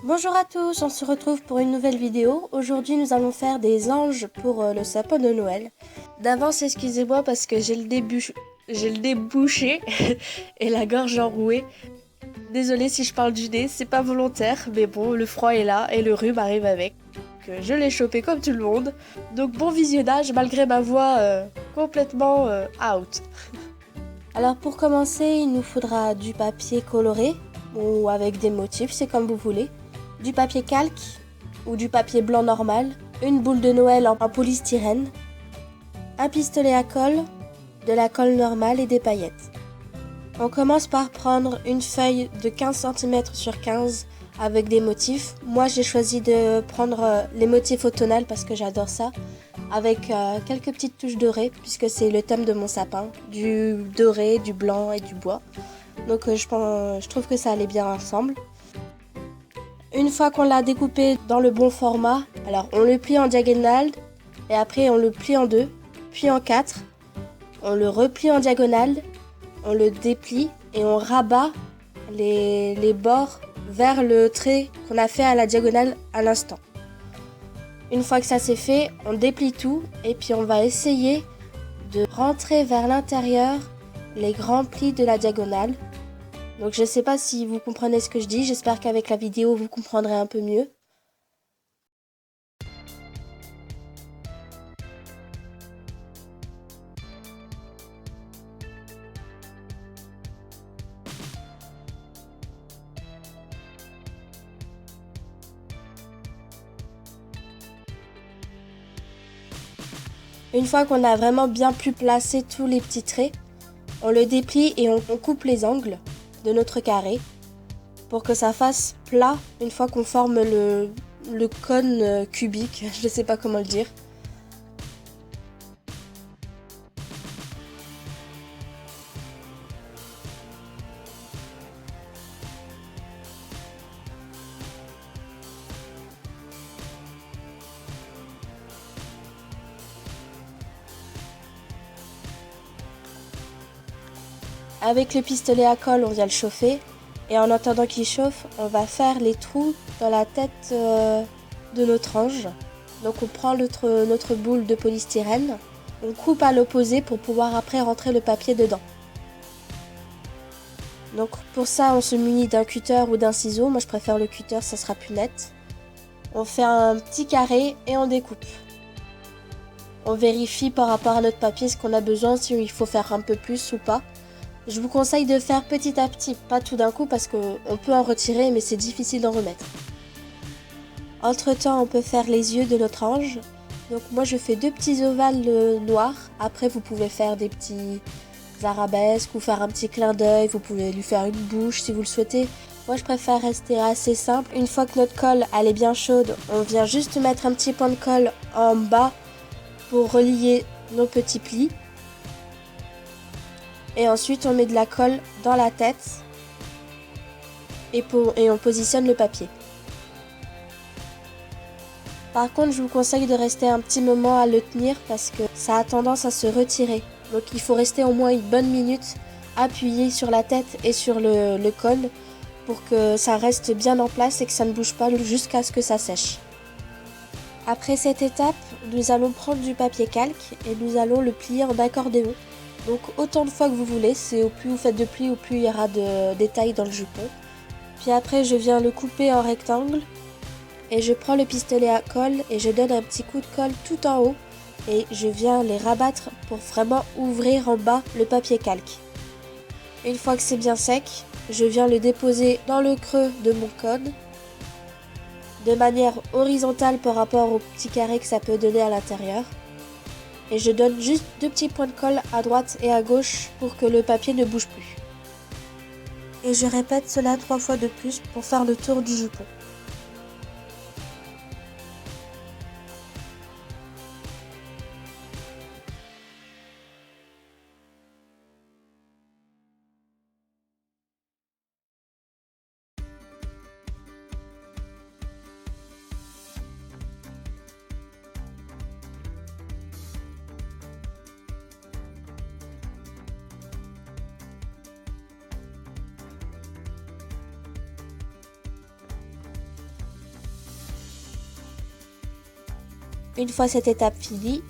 Bonjour à tous, on se retrouve pour une nouvelle vidéo. Aujourd'hui nous allons faire des anges pour le sapin de Noël. D'avance excusez-moi parce que j'ai le nez bouché et la gorge enrouée. Désolée si je parle du nez, c'est pas volontaire, mais bon, le froid est là et le rhume arrive avec. Donc, je l'ai chopé comme tout le monde. Donc bon visionnage malgré ma voix complètement out. Alors pour commencer, il nous faudra du papier coloré ou avec des motifs, c'est comme vous voulez. Du papier calque ou du papier blanc normal, une boule de Noël en polystyrène, un pistolet à colle, de la colle normale et des paillettes. On commence par prendre une feuille de 15 cm sur 15 avec des motifs. Moi j'ai choisi de prendre les motifs automnales parce que j'adore ça, avec quelques petites touches dorées puisque c'est le thème de mon sapin, du doré, du blanc et du bois. Donc je trouve que ça allait bien ensemble. Une fois qu'on l'a découpé dans le bon format, alors on le plie en diagonale et après on le plie en deux, puis en quatre. On le replie en diagonale, on le déplie et on rabat les bords vers le trait qu'on a fait à la diagonale à l'instant. Une fois que ça c'est fait, on déplie tout et puis on va essayer de rentrer vers l'intérieur les grands plis de la diagonale. Donc je ne sais pas si vous comprenez ce que je dis, j'espère qu'avec la vidéo vous comprendrez un peu mieux. Une fois qu'on a vraiment bien pu placer tous les petits traits, on le déplie et on coupe les angles de notre carré pour que ça fasse plat une fois qu'on forme le cône cubique, je ne sais pas comment le dire. Avec le pistolet à colle, on vient le chauffer et en attendant qu'il chauffe, on va faire les trous dans la tête de notre ange. Donc on prend notre boule de polystyrène, on coupe à l'opposé pour pouvoir après rentrer le papier dedans. Donc pour ça, on se munit d'un cutter ou d'un ciseau. Moi je préfère le cutter, ça sera plus net. On fait un petit carré et on découpe. On vérifie par rapport à notre papier ce qu'on a besoin, si il faut faire un peu plus ou pas. Je vous conseille de faire petit à petit, pas tout d'un coup parce qu'on peut en retirer mais c'est difficile d'en remettre. Entre temps, on peut faire les yeux de notre ange. Donc moi je fais deux petits ovales noirs. Après vous pouvez faire des petits arabesques ou faire un petit clin d'œil. Vous pouvez lui faire une bouche si vous le souhaitez. Moi je préfère rester assez simple. Une fois que notre colle elle est bien chaude, on vient juste mettre un petit point de colle en bas pour relier nos petits plis. Et ensuite on met de la colle dans la tête et on positionne le papier. Par contre je vous conseille de rester un petit moment à le tenir parce que ça a tendance à se retirer. Donc il faut rester au moins une bonne minute appuyé sur la tête et sur le col pour que ça reste bien en place et que ça ne bouge pas jusqu'à ce que ça sèche. Après cette étape, nous allons prendre du papier calque et nous allons le plier en accordéon. Donc autant de fois que vous voulez, c'est au plus vous faites de plis, au plus il y aura de détails dans le jupon. Puis après je viens le couper en rectangle et je prends le pistolet à colle et je donne un petit coup de colle tout en haut et je viens les rabattre pour vraiment ouvrir en bas le papier calque. Une fois que c'est bien sec, je viens le déposer dans le creux de mon cône de manière horizontale par rapport au petit carré que ça peut donner à l'intérieur. Et je donne juste deux petits points de colle à droite et à gauche pour que le papier ne bouge plus. Et je répète cela 3 fois de plus pour faire le tour du jupon. Une fois cette étape finie,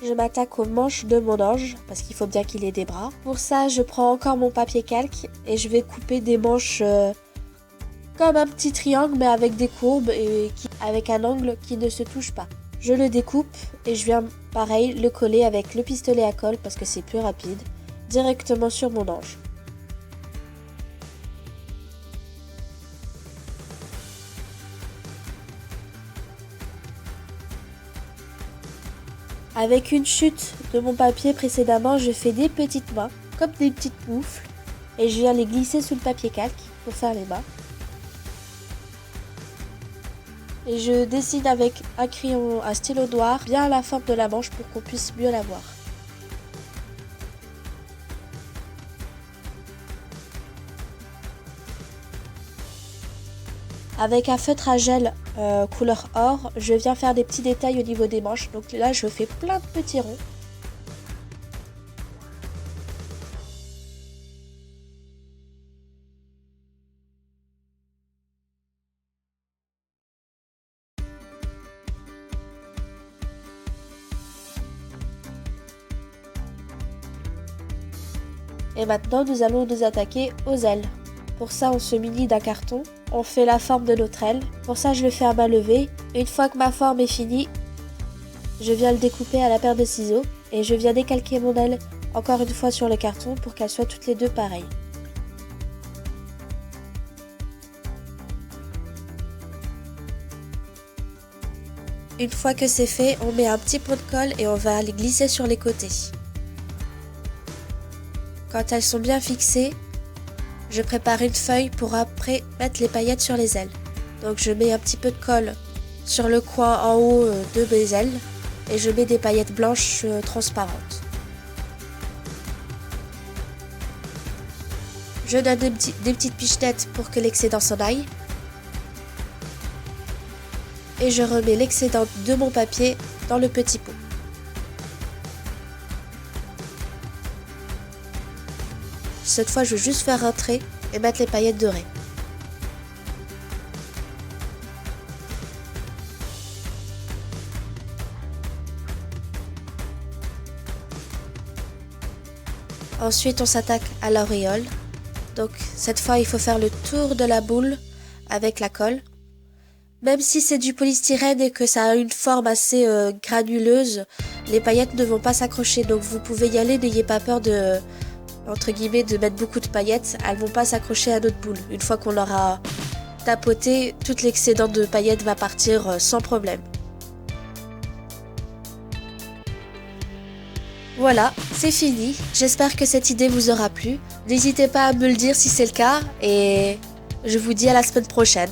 je m'attaque aux manches de mon ange, parce qu'il faut bien qu'il ait des bras. Pour ça, je prends encore mon papier calque et je vais couper des manches comme un petit triangle, mais avec des courbes et avec un angle qui ne se touche pas. Je le découpe et je viens, pareil, le coller avec le pistolet à colle, parce que c'est plus rapide, directement sur mon ange. Avec une chute de mon papier précédemment, je fais des petites mains, comme des petites moufles, et je viens les glisser sous le papier calque pour faire les mains. Et je dessine avec un crayon à stylo noir bien la forme de la manche pour qu'on puisse mieux la voir. Avec un feutre à gel couleur or, je viens faire des petits détails au niveau des manches. Donc là, je fais plein de petits ronds. Et maintenant, nous allons nous attaquer aux ailes. Pour ça, on se munit d'un carton. On fait la forme de notre aile. Pour ça, je le fais à main levée. Une fois que ma forme est finie, je viens le découper à la paire de ciseaux. Et je viens décalquer mon aile encore une fois sur le carton pour qu'elles soient toutes les deux pareilles. Une fois que c'est fait, on met un petit pot de colle et on va les glisser sur les côtés. Quand elles sont bien fixées, je prépare une feuille pour après mettre les paillettes sur les ailes. Donc je mets un petit peu de colle sur le coin en haut de mes ailes et je mets des paillettes blanches transparentes. Je donne des petites pichenettes pour que l'excédent s'en aille. Et je remets l'excédent de mon papier dans le petit pot. Cette fois, je veux juste faire un trait et mettre les paillettes dorées. Ensuite, on s'attaque à l'auréole. Donc, cette fois, il faut faire le tour de la boule avec la colle. Même si c'est du polystyrène et que ça a une forme assez granuleuse, les paillettes ne vont pas s'accrocher. Donc, vous pouvez y aller, n'ayez pas peur de... entre guillemets, de mettre beaucoup de paillettes, elles vont pas s'accrocher à notre boule. Une fois qu'on aura tapoté, tout l'excédent de paillettes va partir sans problème. Voilà, c'est fini. J'espère que cette idée vous aura plu. N'hésitez pas à me le dire si c'est le cas et je vous dis à la semaine prochaine.